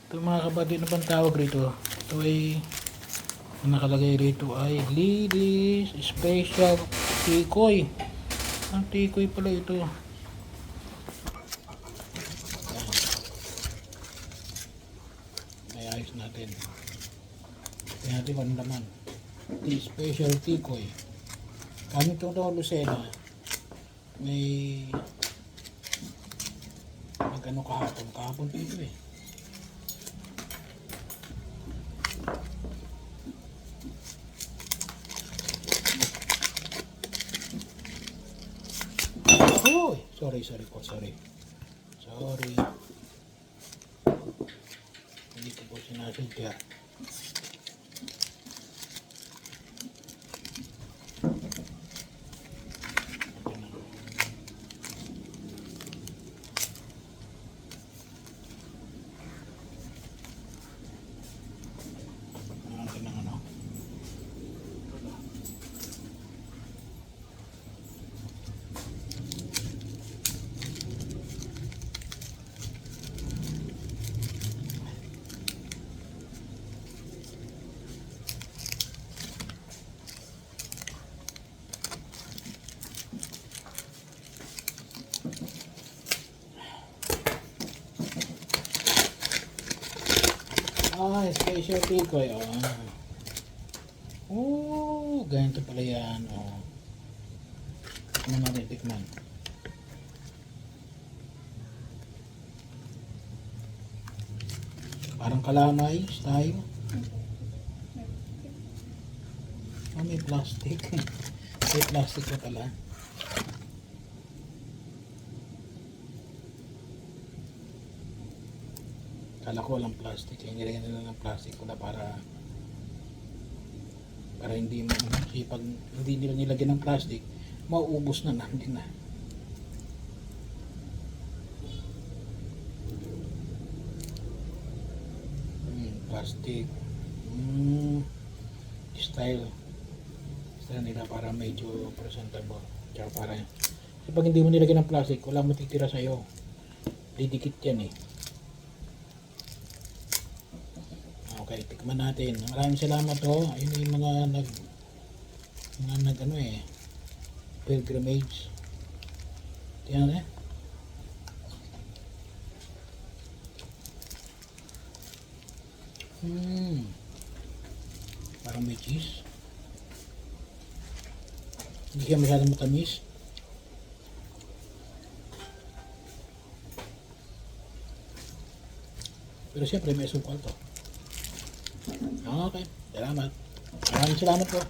Ito mga kapatid, ano bang tawag rito? Ito ay, ang nakalagay rito ay Lily's Special Tikoy. Ang tikoy pala ito. Ay, ayos natin. Tingnan natin kung ano naman. Special Tikoy. Kami ito Lucena. May magano kahapon dito eh. Oh, sorry po, sorry. Hindi ko po sinasadya. Natin ng ano. Special tikoy. Ganito pala yan. Ano natin tikman? Parang kalamay style. May plastic. May plastic na pala. Kala ko walang plastic. Nilagyan nila ng plastic para hindi pag hindi nila nilagyan ng plastic, mauubos na natin na. Plastic. Style nila para medyo presentable. Tsaka para kasi pag hindi mo nilagyan ng plastic, walang matitira sa'yo. Didikit yan eh. Okay, tikman natin. Maraming salamat ho. Ayun yung mga pilgrimage. Tingnan eh. Parang may cheese. Hindi siya masyadong matamis. Pero siyempre may sukal to. Okay, salamat. Maraming salamat po.